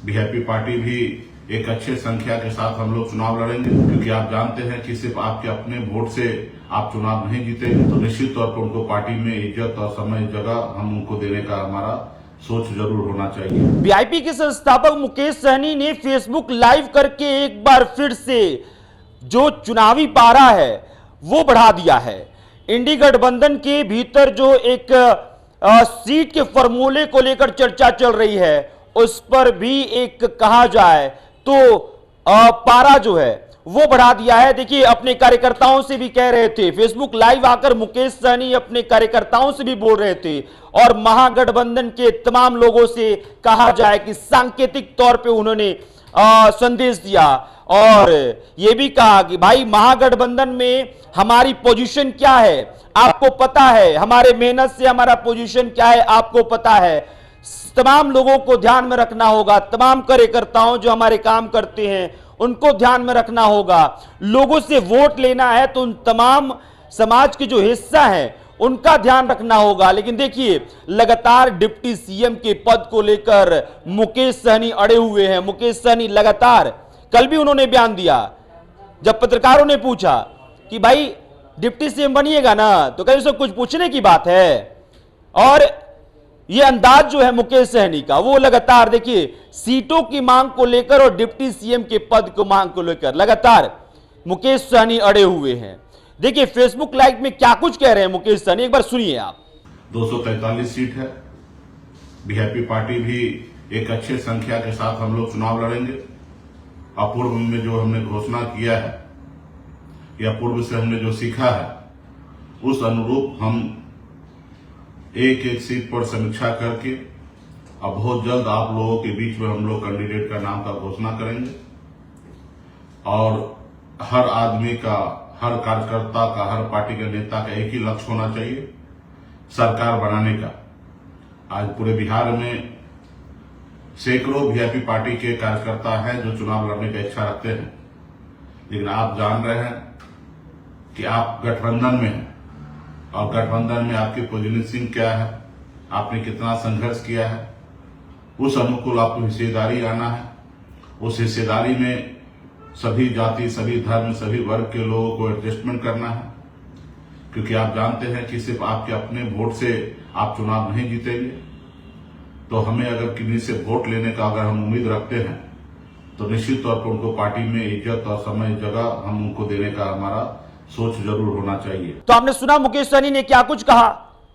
VIP party भी एक अच्छे संख्या के साथ हम लोग चुनाव लड़ेंगे, क्योंकि आप जानते हैं कि सिर्फ आपके अपने वोट से आप चुनाव नहीं जीतेंगे। तो निश्चित तौर पर उनको पार्टी में इज्जत और समय जगह हम उनको देने का हमारा सोच जरूर होना चाहिए। वीआईपी के संस्थापक मुकेश सहनी ने फेसबुक लाइव करके एक बार फिर से जो चुनावी पारा है वो बढ़ा दिया है। इंडी गठबंधन के भीतर जो एक सीट के फॉर्मूले को लेकर चर्चा चल रही है, उस पर भी एक कहा जाए तो पारा जो है वो बढ़ा दिया है। देखिए, अपने कार्यकर्ताओं से भी कह रहे थे, फेसबुक लाइव आकर मुकेश सहनी अपने कार्यकर्ताओं से भी बोल रहे थे और महागठबंधन के तमाम लोगों से कहा जाए कि सांकेतिक तौर पे उन्होंने संदेश दिया और यह भी कहा कि भाई महागठबंधन में हमारी पोजीशन क्या है आपको पता है, हमारे मेहनत से हमारा पोजीशन क्या है आपको पता है। तमाम लोगों को ध्यान में रखना होगा, तमाम कार्यकर्ताओं जो हमारे काम करते हैं उनको ध्यान में रखना होगा। लोगों से वोट लेना है तो उन तमाम समाज के जो हिस्सा है उनका ध्यान रखना होगा। लेकिन देखिए, लगातार डिप्टी सीएम के पद को लेकर मुकेश सहनी अड़े हुए हैं। मुकेश सहनी लगातार, कल भी उन्होंने बयान दिया जब पत्रकारों ने पूछा कि भाई डिप्टी सीएम बनिएगा ना, तो कहीं सब कुछ पूछने की बात है। और ये अंदाज जो है मुकेश सहनी का, वो लगातार देखिए सीटों की मांग को लेकर और डिप्टी सीएम के पद को मांग को लेकर लगातार मुकेश सहनी अड़े हुए हैं। देखिए फेसबुक लाइव में क्या कुछ कह रहे हैं मुकेश सहनी, एक बार सुनिए आप। 243 सीट है। वीआईपी पार्टी भी एक अच्छे संख्या के साथ हम लोग चुनाव लड़ेंगे। अपूर्व में जो हमने घोषणा किया है या पूर्व से हमने जो सीखा है, उस अनुरूप हम एक एक सीट पर समीक्षा करके अब बहुत जल्द आप लोगों के बीच में हम लोग कैंडिडेट का नाम का घोषणा करेंगे। और हर आदमी का, हर कार्यकर्ता का, हर पार्टी के नेता का एक ही लक्ष्य होना चाहिए, सरकार बनाने का। आज पूरे बिहार में सैकड़ों वीआईपी पार्टी के कार्यकर्ता हैं जो चुनाव लड़ने की इच्छा रखते हैं, लेकिन आप जान रहे हैं कि आप गठबंधन में हैं और गठबंधन में आपकी पोजीशनिंग क्या है, आपने कितना संघर्ष किया है, उस अनुकूल आपको हिस्सेदारी आना है। उस हिस्सेदारी में सभी जाति, सभी धर्म, सभी वर्ग के लोगों को एडजस्टमेंट करना है, क्योंकि आप जानते हैं कि सिर्फ आपके अपने वोट से आप चुनाव नहीं जीतेंगे। तो हमें अगर किन्हीं से वोट लेने का अगर हम उम्मीद रखते हैं तो निश्चित तौर पर उनको पार्टी में इज्जत और समय जगह हम उनको देने का हमारा सोच जरूर होना चाहिए। तो आपने सुना मुकेश सहनी ने क्या कुछ कहा।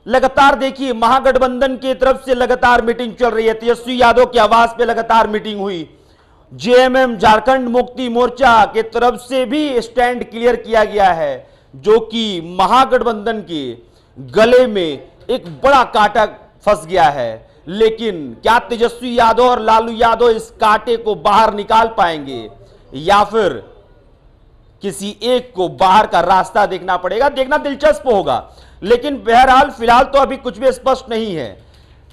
लगातार देखिए महागठबंधन की तरफ से लगातार मीटिंग चल रही है। तेजस्वी यादव की आवाज पे लगातार मीटिंग हुई। जेएमएम झारखंड मुक्ति मोर्चा के तरफ से भी स्टैंड क्लियर किया गया है, जो कि महागठबंधन के गले में एक बड़ा कांटा फंस गया है। लेकिन क्या तेजस्वी यादव और लालू यादव इस कांटे को बाहर निकाल पाएंगे या फिर किसी एक को बाहर का रास्ता देखना पड़ेगा, देखना दिलचस्प होगा। लेकिन बहरहाल फिलहाल तो अभी कुछ भी स्पष्ट नहीं है।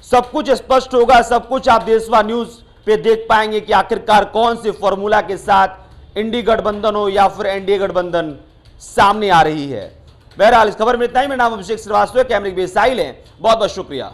सब कुछ स्पष्ट होगा, सब कुछ आप देशवा न्यूज पे देख पाएंगे कि आखिरकार कौन से फॉर्मूला के साथ इंडी गठबंधन हो या फिर एनडीए गठबंधन सामने आ रही है। बहरहाल इस खबर में इतना ही। मेरा नाम अभिषेक श्रीवास्तव है, कैमरे के साहिल है। बहुत बहुत शुक्रिया।